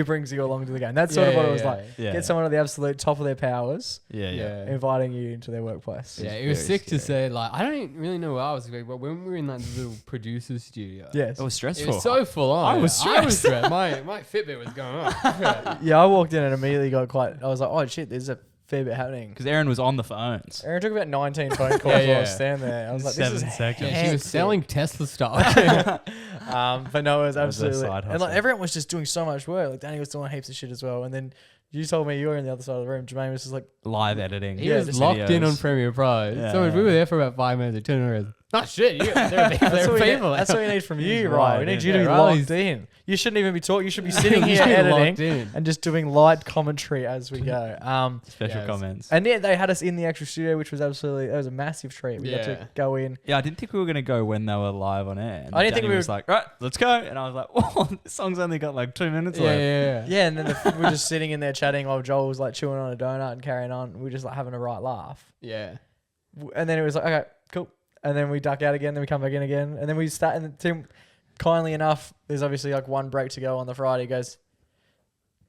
brings you along to the game. That's sort of what it was like. Yeah. Get someone at the absolute top of their powers, Yeah. inviting you into their workplace. Yeah, it was very sick to scary. say. Like, I don't really know what I was expecting, but when we were in that little producer studio, Yes. It was it stressful. was so full on. I was stressed. My Fitbit was going on. Yeah, I walked in and immediately got quite. I was like, oh shit, there's a fair bit happening. Because Aaron was on the phones. Aaron took about 19 phone calls while I was standing there. I was like, this 7 is seconds. Yeah, she was hectic. selling Tesla stock. But no, it was That was their absolutely, side and like hustle. everyone was just doing so much work. Like Danny was doing heaps of shit as well, and then you told me you were in the other side of the room. Jermaine was just like, Live editing. He Yeah, was just locked in videos. on Premiere Pro. Yeah, So we yeah. were there for about 5 minutes. It turned around. Oh shit! There are that's what we need, people. that's what we need from you, He's right? We right, need yeah. you to be Riley's- locked in. You shouldn't even be talking. You should be sitting here Just be locked editing in. and just doing light commentary as we go. Special Yes. comments. And yeah, they had us in the actual studio, which was that was a massive treat. We got Yeah. to go in. Yeah, I didn't think we were going to go when they were live on air. And I didn't think Danny we was like, right, let's go. And I was like, oh, this song's only got like 2 minutes Yeah, left. yeah. Yeah, and then we were just sitting in there chatting while Joel was like chewing on a donut and carrying on. We were just like having a right laugh. Yeah. And then it was like, okay, cool. And then we duck out again, then we come back in again. And then we start, and Tim, kindly enough, there's obviously like one break to go on the Friday. He goes,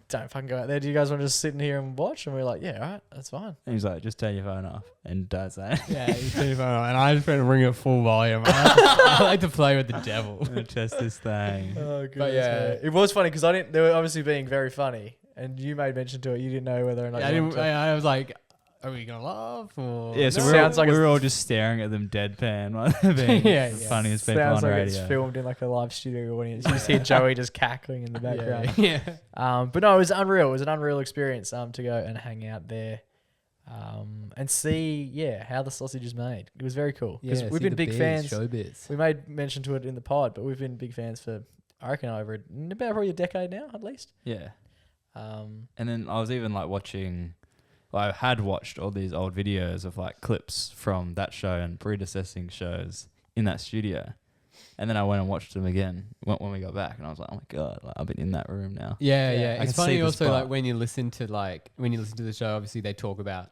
don't fucking go out there. Do you guys want to just sit in here and watch? And we're like, yeah, all right, that's fine. And he's like, just turn your phone off. And Dad's like, Yeah, you turn your phone on, and I just went to ring it full volume. I like to play with the devil. I'm going to test this thing. Oh, But yeah. It was funny because they were obviously being very funny. And you made mention to it. You didn't know whether or not Yeah, you wanted to. I was like, are we gonna laugh or? Yeah, so No. we Sounds like we it's- were all just staring at them deadpan while they're being Yeah, the yeah. funniest people Sounds on like radio. it's filmed in like a live studio audience. You just hear Joey just cackling in the background. Yeah. But no, it was unreal. It was an unreal experience to go and hang out there and see, how the sausage is made. It was very cool. Because Yeah, we've see been the big biz, fans. Showbiz. We made mention to it in the pod, but we've been big fans for, I reckon, over about probably a decade now, at least. Yeah. Um, And then I was even like watching, I had watched all these old videos of like clips from that show and predecessing shows in that studio. And then I went and watched them again when we got back, and I was like, "Oh my god! Like, I've been in that room now." Yeah, Yeah, yeah. I It's can see funny the also spot. like when you listen to the show. Obviously, they talk about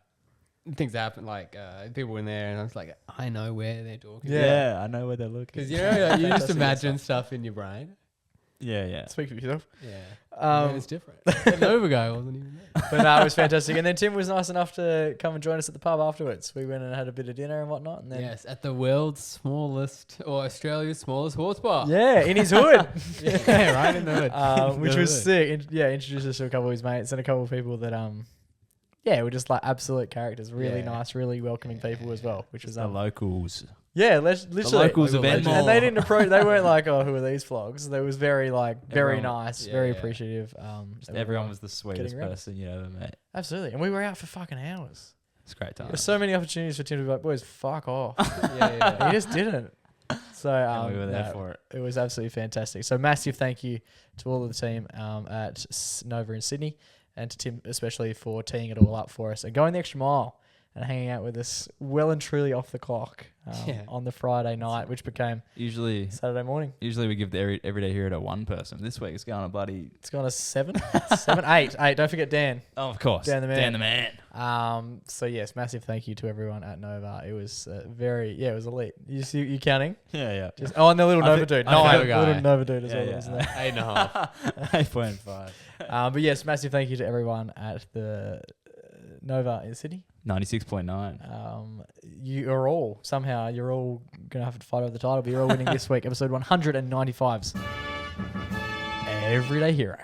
things that happen, like people in there, and I was like, I know where they're talking. Yeah. I know where they're looking. Because you know, like, you just Fantastic imagine stuff in your brain. Yeah. speak for yourself. Yeah. Um, It's different. The Nova guy wasn't even there. But no, it was fantastic. And then Tim was nice enough to come and join us at the pub afterwards. We went and had a bit of dinner and whatnot. And then Yes, at the world's smallest or Australia's smallest horse bar. yeah, in his hood. Yeah, right in the hood. Which The was hood. sick. Introduced us to a couple of his mates and a couple of people that were just like absolute characters, really Yeah. nice, really welcoming people as well, which was The locals. Yeah, literally. The locals of Enmore. And they didn't approach. They weren't like, "Oh, who are these vlogs?" They was very Everyone- nice, yeah, very yeah. appreciative. Everyone was the sweetest getting around. person you ever met. Absolutely, and we were out for fucking hours. It's a great time. There's so many opportunities for Tim to be like, "Boys, fuck off." Yeah. He just didn't. So And we were there no, for it. It was absolutely fantastic. So massive thank you to all of the team at Nova in Sydney, and to Tim especially for teeing it all up for us and going the extra mile and hanging out with us well and truly off the clock on the Friday night, which became Usually Saturday morning. we give the everyday hero to one person. This week it's going to bloody... It's gone to 7, 8. Don't forget Dan. Oh, of course. Dan the man. Dan the man. So yes, massive thank you to everyone at Nova. It was it was elite. You counting? Yeah. And the little I Nova think- dude. I No, think- little Nova dude as Yeah, well. yeah. Wasn't there? 8.5. 8.5. But yes, massive thank you to everyone at the Nova in Sydney. 96.9. You're all gonna have to fight over the title, but you're all winning this week, episode 195's Everyday Hero.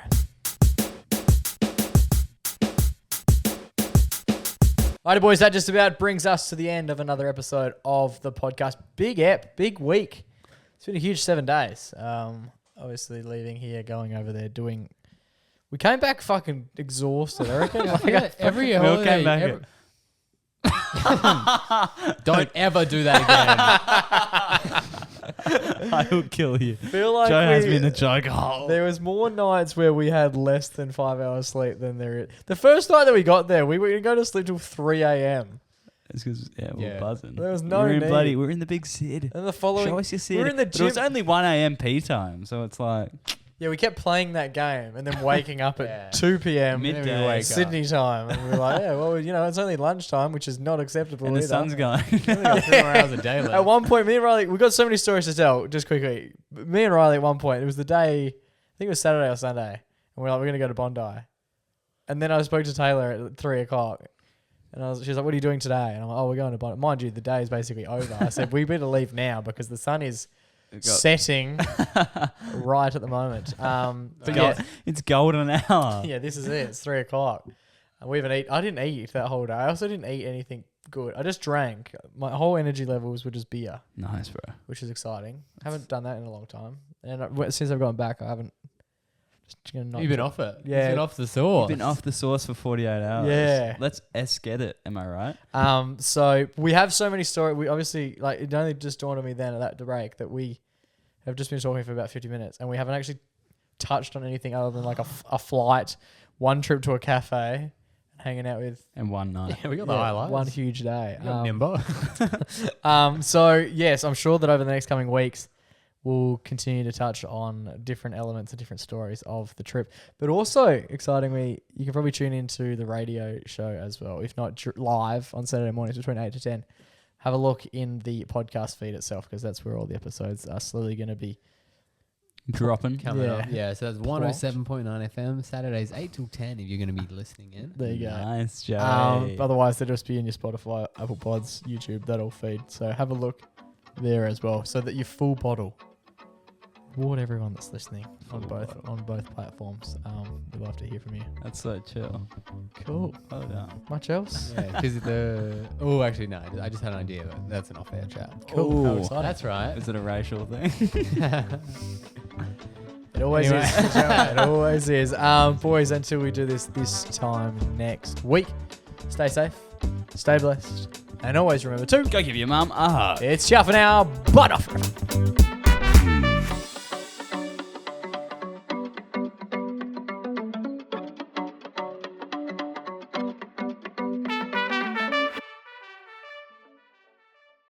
Alrighty, boys, that just about brings us to the end of another episode of the podcast. Big week. It's been a huge 7 days. Obviously leaving here, going over there, doing. We came back fucking exhausted. I reckon. Every We all holiday. came back Don't ever do that again. I will kill you. Feel like Joe has me in the chokehold. there was more nights where we had less than 5 hours sleep than there is. The first night that we got there, we were going to sleep till 3 a.m. It's because we're buzzing. There was no we're need. We're in the big Sid. And the following, Show us your Sid. we were in the But it was gym. only 1 a.m. P time, so it's like Yeah, we kept playing that game and then waking up at Yeah. 2 p.m. Midday. wake up. Sydney time. And we were like, it's only lunchtime, which is not acceptable and the either. sun's going. Only got 4 hours a day left. At one point, me and Riley, we got so many stories to tell, just quickly. Me and Riley at one point, it was the day, I think it was Saturday or Sunday, and we're like, we're going to go to Bondi. And then I spoke to Taylor at 3 o'clock, and she was like, what are you doing today? And I'm like, we're going to Bondi. Mind you, the day is basically over. I said, we better leave now because the sun is setting right at the moment. But yeah, It's golden hour. yeah, this is it. It's 3 o'clock. And we haven't eaten. I didn't eat that whole day. I also didn't eat anything good. I just drank. My whole energy levels were just beer, Nice, bro. which is exciting. Haven't done that in a long time. And since I've gone back, I haven't. Just gonna not You've been off it. Yeah. You've been off the sauce. You've been off the sauce for 48 hours. Yeah. Let's get it. Am I right? So we have so many stories. We obviously it only just dawned on me then at that break that we have just been talking for about 50 minutes and we haven't actually touched on anything other than like a flight, one trip to a cafe, and hanging out with. And one night. Yeah, we got the highlights. One huge day. You got Nimbo. So yes, I'm sure that over the next coming weeks we'll continue to touch on different elements and different stories of the trip. But also, excitingly, you can probably tune into the radio show as well, if not live on Saturday mornings between 8 to 10. Have a look in the podcast feed itself because that's where all the episodes are slowly going to be. Dropping. Coming Yeah. up. Yeah, so that's 107.9 FM, Saturdays 8 till 10 if you're going to be listening in. There you go. Nice, Joe. Otherwise, they'll just be in your Spotify, Apple Pods, YouTube, that all feed. So have a look there as well so that your full bottle. Reward everyone that's listening on both platforms. We'd love to hear from you. That's so chill. Cool. Well done. Much else? Yeah, because Oh, actually, no. I just had an idea, but that's an off-air chat. Cool. How Ooh. exciting. That's right. Is it a racial thing? It always Anyway. is. It always is. Boys, until we do this time next week, stay safe, stay blessed, and always remember to Go give your mum a hug. it's ciao for now, but off.